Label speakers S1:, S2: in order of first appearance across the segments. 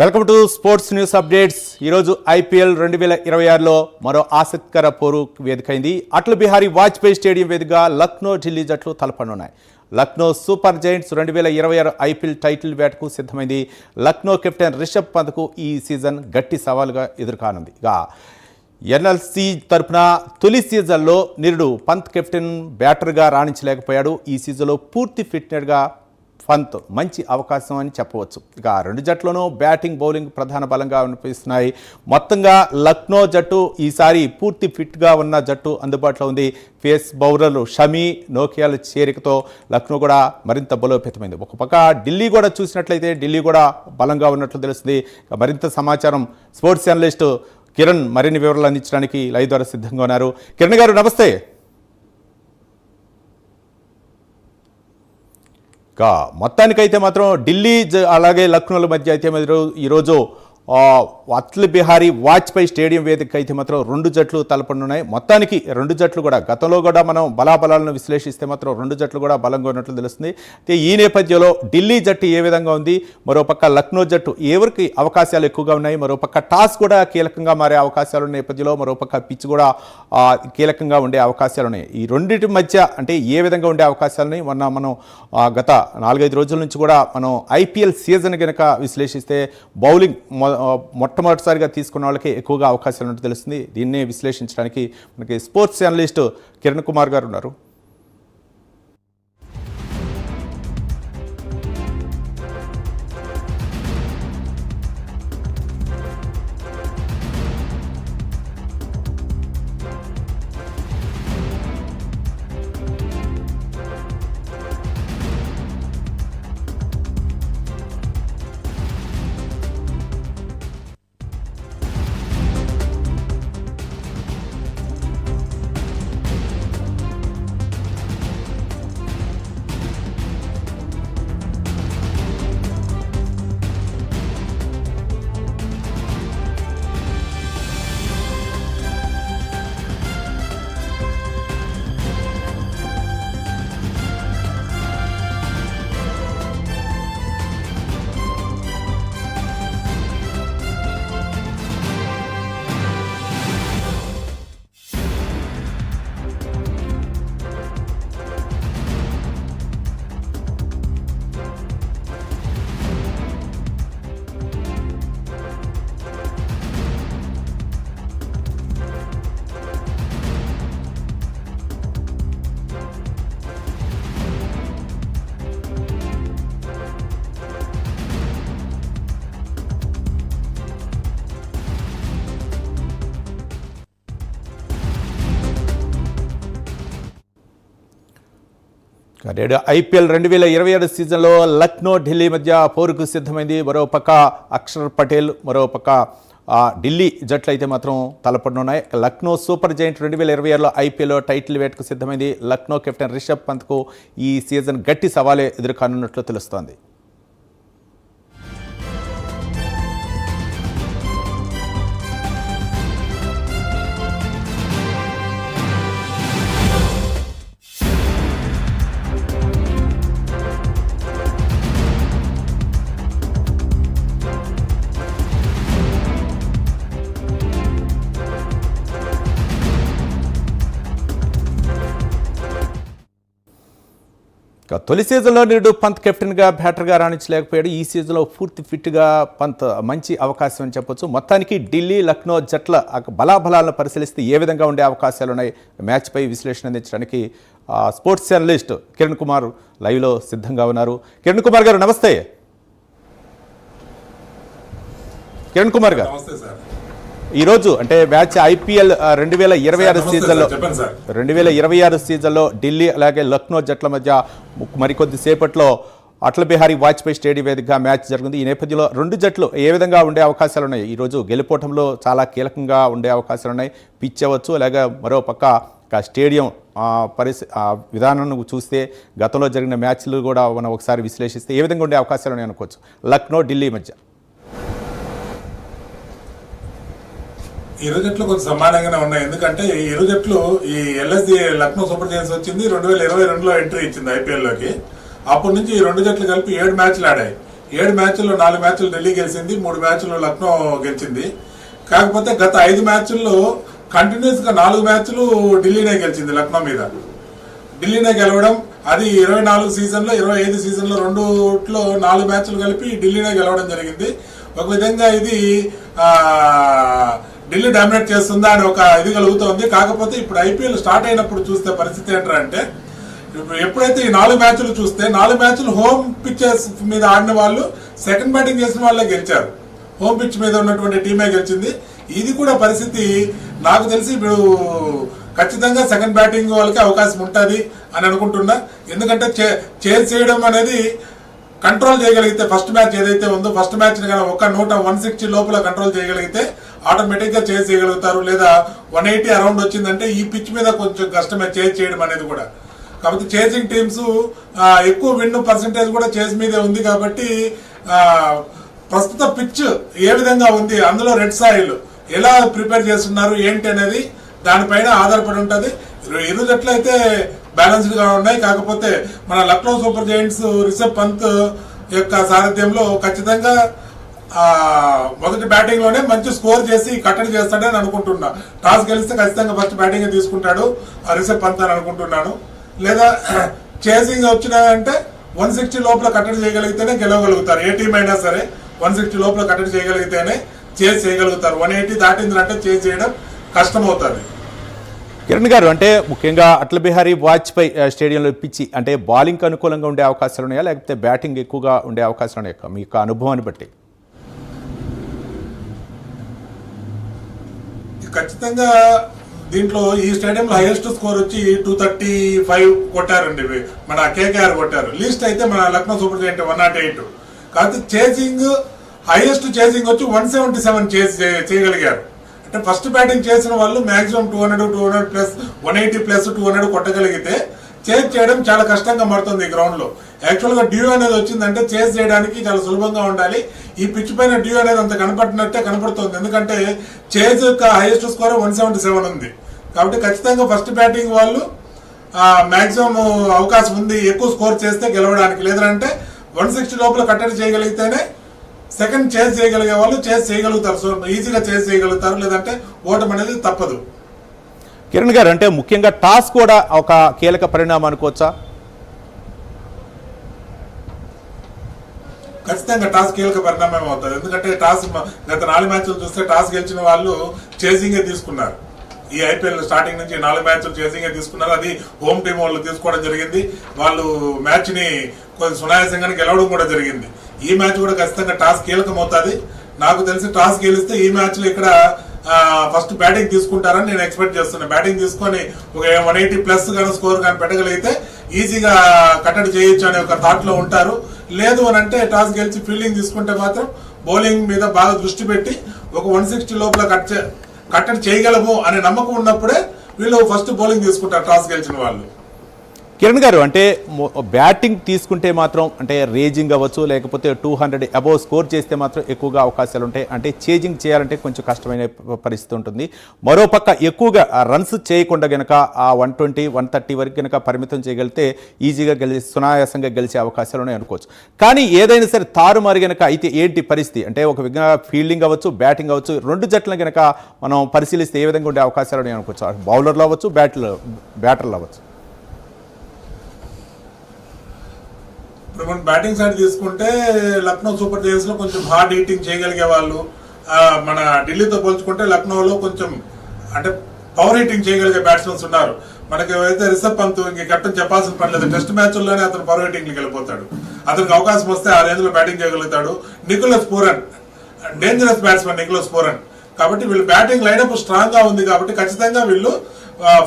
S1: Welcome to sports news updates. ఈరోజు IPL 2026లో మరో ఆసక్తికర పోరు వేదికైంది. అటల్ బిహారీ వాజ్పేయి స్టేడియం వేదికగా లక్నో ఢిల్లీ జట్లు తలపనున్నాయి. Lucknow super giants 2026 IPL title వేటకు సిద్ధమైంది. లక్నో కెప్టెన్ రిషబ్ పంత్కు ఈ సీజన్ గట్టి సవాలుగా ఎదుర్కానుంది. ఇక ఎన్ఎల్సీ తరఫున తొలి సీజన్లో నిరుడు పంత్ కెప్టెన్ బ్యాటర్గా రాణించలేకపోయాడు. ఈ సీజన్లో పూర్తి ఫిట్నెస్గా పంత్ మంచి అవకాశం అని చెప్పవచ్చు. ఇక రెండు జట్లోనూ బ్యాటింగ్ బౌలింగ్ ప్రధాన బలంగా అనిపిస్తున్నాయి. మొత్తంగా లక్నో జట్టు ఈసారి పూర్తి ఫిట్గా ఉన్న జట్టు అందుబాటులో ఉంది. పేస్ బౌలర్లు షమీ, నోకియాల చేరికతో లక్నో కూడా మరింత బలోపేతమైంది. ఒక పక్క ఢిల్లీ కూడా చూసినట్లయితే ఢిల్లీ కూడా బలంగా ఉన్నట్లు తెలుస్తుంది. మరింత సమాచారం స్పోర్ట్స్ జర్నలిస్ట్ కిరణ్ మరిన్ని వివరాలు అందించడానికి లైవ్ ద్వారా సిద్ధంగా ఉన్నారు. కిరణ్ గారు నమస్తే. మొత్తానికైతే మాత్రం ఢిల్లీ అలాగే లక్నోల మధ్య అయితే ఈరోజు అటల్ బిహారీ వాజ్పేయి స్టేడియం వేదిక అయితే మాత్రం రెండు జట్లు తలపనున్నాయి. మొత్తానికి రెండు జట్లు కూడా గతంలో కూడా మనం బలాబలాలను విశ్లేషిస్తే మాత్రం రెండు జట్లు కూడా బలంగా ఉన్నట్లు తెలుస్తుంది. అయితే ఈ నేపథ్యంలో ఢిల్లీ జట్టు ఏ విధంగా ఉంది, మరోపక్క లక్నో జట్టు ఎవరికి అవకాశాలు ఎక్కువగా ఉన్నాయి, మరోపక్క టాస్ కూడా కీలకంగా మారే అవకాశాలు ఉన్న నేపథ్యంలో మరోపక్క పిచ్ కూడా కీలకంగా ఉండే అవకాశాలు ఉన్నాయి. ఈ రెండింటి మధ్య అంటే ఏ విధంగా ఉండే అవకాశాలని మనం గత 4-5 రోజుల నుంచి కూడా మనం ఐపీఎల్ సీజన్ కనుక విశ్లేషిస్తే బౌలింగ్ మొట్టమొదటిసారిగా తీసుకున్న వాళ్ళకి ఎక్కువగా అవకాశాలు ఉన్నట్టు తెలుస్తుంది. దీన్నే విశ్లేషించడానికి మనకి స్పోర్ట్స్ జర్నలిస్ట్ కిరణ్ కుమార్ గారు ఉన్నారు. ఐపీఎల్ 2026 సీజన్లో లక్నో ఢిల్లీ మధ్య పోరుకు సిద్ధమైంది. మరోపక్క అక్షర్ పటేల్, మరోపక్క ఢిల్లీ జట్లు అయితే మాత్రం తలపడనున్నాయి. లక్నో సూపర్ జైంట్ 2026లో ఐపీఎల్లో టైటిల్ వేటకు సిద్ధమైంది. లక్నో కెప్టెన్ రిషబ్ పంత్కు ఈ సీజన్ గట్టి సవాలే ఎదుర్కానున్నట్లు తెలుస్తోంది. తొలి సీజన్లో నిరుడు పంత్ కెప్టెన్గా బ్యాటర్గా రాణించలేకపోయాడు. ఈ సీజన్లో పూర్తి ఫిట్గా పంత్ మంచి అవకాశం అని చెప్పొచ్చు. మొత్తానికి ఢిల్లీ లక్నో జట్ల బలాబలాలను పరిశీలిస్తే ఏ విధంగా ఉండే అవకాశాలు ఉన్నాయి, మ్యాచ్పై విశ్లేషణ అందించడానికి స్పోర్ట్స్ జర్నలిస్ట్ కిరణ్ కుమార్ లైవ్లో సిద్ధంగా ఉన్నారు. కిరణ్ కుమార్ గారు నమస్తే. కిరణ్ కుమార్ గారు ఈరోజు అంటే మ్యాచ్ ఐపీఎల్ 2026 సీజన్లో ఢిల్లీ అలాగే లక్నో జట్ల మధ్య మరికొద్ది సేపట్లో అటల్ బిహారీ వాజ్పేయి స్టేడియం వేదికగా మ్యాచ్ జరిగింది. ఈ నేపథ్యంలో రెండు జట్లు ఏ విధంగా ఉండే అవకాశాలు ఉన్నాయి, ఈరోజు గెలుపోవటంలో చాలా కీలకంగా ఉండే అవకాశాలు ఉన్నాయి. పిచ్ అవ్వచ్చు, అలాగే మరో పక్క స్టేడియం విధానం చూస్తే గతంలో జరిగిన మ్యాచ్లు కూడా మనం ఒకసారి విశ్లేషిస్తే ఏ విధంగా ఉండే అవకాశాలు ఉన్నాయి అనుకోవచ్చు లక్నో ఢిల్లీ మధ్య.
S2: ఇరు జట్లు కొంచెం సమానంగానే ఉన్నాయి. ఎందుకంటే ఈ ఇరు జట్లు ఈ ఎల్ఎస్జి లక్నో సూపర్ జైంట్స్ వచ్చింది 2022లో ఎంట్రీ ఇచ్చింది ఐపీఎల్ లోకి. అప్పటి నుంచి ఈ రెండు జట్లు కలిపి 7 మ్యాచ్లు ఆడాయి. 7 మ్యాచ్ల్లో 4 మ్యాచ్లు ఢిల్లీ గెలిచింది, 3 మ్యాచ్లు లక్నో గెలిచింది. కాకపోతే గత 5 మ్యాచ్ల్లో కంటిన్యూస్ గా 4 మ్యాచ్లు ఢిల్లీనే గెలిచింది లక్నో మీద. ఢిల్లీనే గెలవడం అది 24 సీజన్లో 25 సీజన్లో 2లో 4 మ్యాచ్లు కలిపి ఢిల్లీనే గెలవడం జరిగింది. ఒక విధంగా ఇది ఢిల్లీ డామినేట్ చేస్తుందా అని ఒక ఇది కలుగుతోంది. కాకపోతే ఇప్పుడు ఐపీఎల్ స్టార్ట్ అయినప్పుడు చూస్తే పరిస్థితి ఏంటంటే ఎప్పుడైతే ఈ 4 మ్యాచ్లు చూస్తే 4 మ్యాచ్లు హోమ్ పిచ్చెస్ మీద ఆడిన వాళ్ళు సెకండ్ బ్యాటింగ్ చేసిన వాళ్ళే గెలిచారు. హోమ్ పిచ్ మీద ఉన్నటువంటి టీమే గెలిచింది. ఇది కూడా పరిస్థితి నాకు తెలిసి ఇప్పుడు ఖచ్చితంగా సెకండ్ బ్యాటింగ్ వాళ్ళకి అవకాశం ఉంటుంది అని అనుకుంటున్నా. ఎందుకంటే చేజ్ చేయడం అనేది కంట్రోల్ చేయగలిగితే ఫస్ట్ మ్యాచ్ ఏదైతే ఉందో ఫస్ట్ మ్యాచ్ ఒక 160 లోపల కంట్రోల్ చేయగలిగితే ఆటోమేటిక్ గా చేజ్ చేయగలుగుతారు. లేదా 180 అరౌండ్ వచ్చిందంటే ఈ పిచ్ మీద కొంచెం కష్టమే చేజ్ చేయడం అనేది కూడా. కాబట్టి చేజింగ్ టీమ్స్ ఎక్కువ విన్ పర్సెంటేజ్ కూడా చేజ్ మీదే ఉంది. కాబట్టి ప్రస్తుత పిచ్ ఏ విధంగా ఉంది, అందులో రెడ్ సాయిల్ ఎలా ప్రిపేర్ చేస్తున్నారు ఏంటి అనేది దానిపైన ఆధారపడి ఉంటుంది. ఇరు జట్లు అయితే బ్యాలెన్స్డ్ గా ఉన్నాయి. కాకపోతే మన లక్నో సూపర్ జైంట్స్ రిషబ్ పంత్ యొక్క సారథ్యంలో ఖచ్చితంగా మొదటి బ్యాటింగ్ లోనే మంచి స్కోర్ చేసి కట్టడి చేస్తాడని అనుకుంటున్నా. టాస్ గెలిస్తే ఖచ్చితంగా ఫస్ట్ బ్యాటింగ్ తీసుకుంటాడు రిషబ్ పంత్ అని అనుకుంటున్నాను. లేదా చేసింగ్ వచ్చినాయంటే 160 లోపల కట్టడి చేయగలిగితేనే గెలవగలుగుతారు. ఏ టీం అయినా సరే 160 లోపల కట్టడి చేయగలిగితేనే చేజ్ చేయగలుగుతారు. 180 దాటిందంటే చేజ్ చేయడం కష్టమవుతుంది.
S1: కిరణ్ గారు, అంటే ముఖ్యంగా అటల్ బిహారీ వాజ్పేయి స్టేడియంలో పిచ్చి అంటే బౌలింగ్ అనుకూలంగా ఉండే అవకాశాలు ఉన్నాయా, లేకపోతే బ్యాటింగ్ ఎక్కువగా ఉండే అవకాశాలు ఉన్నాయా మీ యొక్క అనుభవాన్ని బట్టి?
S2: ఖచ్చితంగా దీంట్లో ఈ స్టేడియంలో హైయెస్ట్ స్కోర్ వచ్చి 235 కొట్టారండి మన కేకేఆర్ కొట్టారు. లీస్ట్ అయితే మన లక్నో సూపర్ జైంట్ 108. కాకపోతే చేసింగ్ హైయెస్ట్ చేసింగ్ వచ్చి 177 చేయగలిగారు. అంటే ఫస్ట్ బ్యాటింగ్ చేసిన వాళ్ళు మాక్సిమం 200 ప్లస్ 180 ప్లస్ 200 కొట్టగలిగితే చేజ్ చేయడం చాలా కష్టంగా మారుతుంది ఈ గ్రౌండ్ లో. యాక్చువల్ గా డ్యూ అనేది వచ్చిందంటే చేజ్ చేయడానికి చాలా సులభంగా ఉండాలి. ఈ పిచ్ పైన డ్యూ అనేది అంత కనపడినట్టే కనపడుతుంది. ఎందుకంటే చేజ్ యొక్క హైయెస్ట్ స్కోర్ 177 ఉంది. కాబట్టి ఖచ్చితంగా ఫస్ట్ బ్యాటింగ్ వాళ్ళు మాక్సిమం అవకాశం ఉంది ఎక్కువ స్కోర్ చేస్తే గెలవడానికి. లేదంటే 160 లోపల కట్టడి చేయగలిగితేనే సెకండ్ చేజ్ చేయగలిగే వాళ్ళు చేజ్ చేయగలుగుతారు. సో ఈజీగా చేజ్ చేయగలుగుతారు. లేదంటే ఓటమి అనేది తప్పదు.
S1: కిరణ్ గారు, అంటే ముఖ్యంగా టాస్ కూడా ఒక కీలక పరిణామం అనుకోవచ్చా?
S2: ఖచ్చితంగా టాస్ కీలక పరిణామం అవుతుంది. ఎందుకంటే టాస్ గత 4 మ్యాచ్లు చూస్తే టాస్ గెలిచిన వాళ్ళు చేజింగే తీసుకున్నారు. ఈ ఐపీఎల్ స్టార్టింగ్ నుంచి 4 మ్యాచ్లు చేజింగే తీసుకున్నారు. అది హోమ్ టీం వాళ్ళు తీసుకోవడం జరిగింది. వాళ్ళు మ్యాచ్ ని కొంచెం సునాయాసంగానే గెలవడం కూడా జరిగింది. ఈ మ్యాచ్ కూడా ఖచ్చితంగా టాస్ కీలకం అవుతుంది. నాకు తెలిసి టాస్ గెలిస్తే ఈ మ్యాచ్ లో ఇక్కడ ఫస్ట్ బ్యాటింగ్ తీసుకుంటారని నేను ఎక్స్పెక్ట్ చేస్తున్నా. బ్యాటింగ్ తీసుకొని ఒక 180 ప్లస్ కానీ స్కోర్ కానీ పెట్టగలిగితే ఈజీగా కట్టడి చేయొచ్చు అనే ఒక థాట్ లో ఉంటారు. లేదు అని అంటే టాస్ గెలిచి ఫీల్డింగ్ తీసుకుంటే మాత్రం బౌలింగ్ మీద బాగా దృష్టి పెట్టి ఒక 160 లోపల కట్టడి చేయగలము అనే నమ్మకం ఉన్నప్పుడే వీళ్ళు ఫస్ట్ బౌలింగ్ తీసుకుంటారు టాస్ గెలిచిన వాళ్ళు.
S1: కిరణ్ గారు, అంటే బ్యాటింగ్ తీసుకుంటే మాత్రం అంటే రేజింగ్ అవ్వచ్చు, లేకపోతే 200 అబోవ్ స్కోర్ చేస్తే మాత్రం ఎక్కువగా అవకాశాలు ఉంటాయి. అంటే చేజింగ్ చేయాలంటే కొంచెం కష్టమైన పరిస్థితి ఉంటుంది. మరోపక్క ఎక్కువగా రన్స్ చేయకుండా గనక ఆ 120, 130 వరకు గనక పరిమితం చేయగలిగితే ఈజీగా సునాయాసంగా గెలిచే అవకాశాలు ఉన్నాయి అనుకోవచ్చు. కానీ ఏదైనా సరే తారుమారు గనక అయితే ఏంటి పరిస్థితి? అంటే ఒక విధంగా ఫీల్డింగ్ అవ్వచ్చు, బ్యాటింగ్ అవ్వచ్చు, 2 జట్లను గనక మనం పరిశీలిస్తే ఏ విధంగా ఉండే అవకాశాలు ఉన్నాయి అనుకోవచ్చు? బౌలర్లు అవ్వచ్చు, బ్యాటర్లు అవ్వచ్చు.
S2: ఇప్పుడు మనం బ్యాటింగ్ సైడ్ తీసుకుంటే లక్నో సూపర్ జైంట్స్ లో కొంచెం హార్డ్ హీటింగ్ చేయగలిగే వాళ్ళు, మన ఢిల్లీతో పోల్చుకుంటే లక్నోలో కొంచెం అంటే పవర్ హీటింగ్ చేయగలిగే బ్యాట్స్మెన్స్ ఉన్నారు. మనకి అయితే రిషబ్ పంత్ ఇంక కెప్టెన్ చెప్పాల్సిన పని లేదు. టెస్ట్ మ్యాచ్ల్లోనే అతను పవర్ హీటింగ్ వెళ్ళిపోతాడు. అతనికి అవకాశం వస్తే ఆ రేంజ్ లో బ్యాటింగ్ చేయగలుగుతాడు. Nicholas Pooran dangerous batsmen Nicholas Pooran. కాబట్టి వీళ్ళు బ్యాటింగ్ లైనప్ స్ట్రాంగ్ గా ఉంది. కాబట్టి ఖచ్చితంగా వీళ్ళు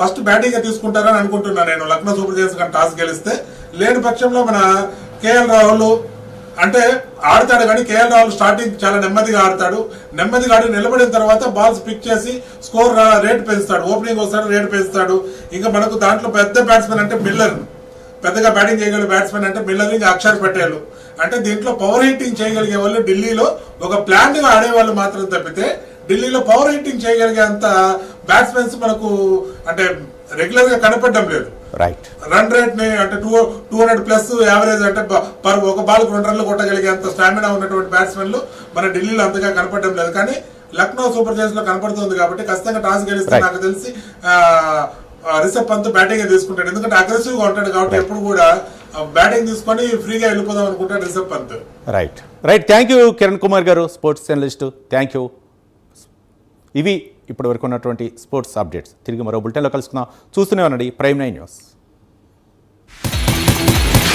S2: ఫస్ట్ బ్యాటింగ్ తీసుకుంటారని అనుకుంటున్నాను నేను. లక్నో సూపర్ జైంట్స్ కానీ టాస్ గెలిస్తే, లేని పక్షంలో మన కేఎల్ రాహుల్ అంటే ఆడతాడు. కానీ కేఎల్ రాహుల్ స్టార్టింగ్ చాలా నెమ్మదిగా ఆడతాడు. నెమ్మదిగా ఆడి నిలబడిన తర్వాత బాల్స్ పిక్ చేసి స్కోర్ రేట్ పెంచుతాడు. ఓపెనింగ్ వస్తాడు, రేట్ పెంచుతాడు. ఇంకా మనకు దాంట్లో పెద్ద బ్యాట్స్మెన్ అంటే మిల్లర్, పెద్దగా బ్యాటింగ్ చేయగలిగే బ్యాట్స్మెన్ అంటే మిల్లర్, ఇంకా అక్షర్ పటేల్. అంటే దీంట్లో పవర్ హిట్టింగ్ చేయగలిగే వాళ్ళు ఢిల్లీలో ఒక ప్లాన్ గా ఆడేవాళ్ళు మాత్రం తప్పితే ఢిల్లీలో పవర్ హిట్టింగ్ చేయగలిగే అంత బ్యాట్స్మెన్స్ మనకు అంటే రెగ్యులర్ గా కనపడడం లేదు.
S1: రైట్.
S2: రన్ రేట్ ని అంటే 200 ప్లస్ యావరేజ్ అంటే ఒక బాల్ 2 రన్లు కొట్టగలిగేంత స్టామినా ఉన్నటువంటి బ్యాట్స్మెన్లు మన ఢిల్లీలో అంతగా కనపడడం లేదు. కానీ లక్నో సూపర్ జైంట్స్ లో కనపడుతుంది కాబట్టి ఖచ్చితంగా టాస్ గెలిస్తే నాకు తెలిసి రిషబ్ పంత్ బ్యాటింగ్ తీసుకుంటాడు. ఎందుకంటే అగ్రెసివ్ గా ఉంటాడు కాబట్టి ఎప్పుడు కూడా బ్యాటింగ్ తీసుకొని ఫ్రీగా వెళ్ళిపోదాం అనుకుంటాడు Rishabh Pant.
S1: Right. Thank you Kiran Kumar గారు, స్పోర్ట్స్ జర్నలిస్టు. Thank you. ఇవి ఇప్పటి వరకు ఉన్నటువంటి స్పోర్ట్స్ అప్డేట్స్. తిరిగి మరో బులెటిన్లో కలుసుకుందాం. చూస్తూనే ఉండండి ప్రైమ్ 9 న్యూస్.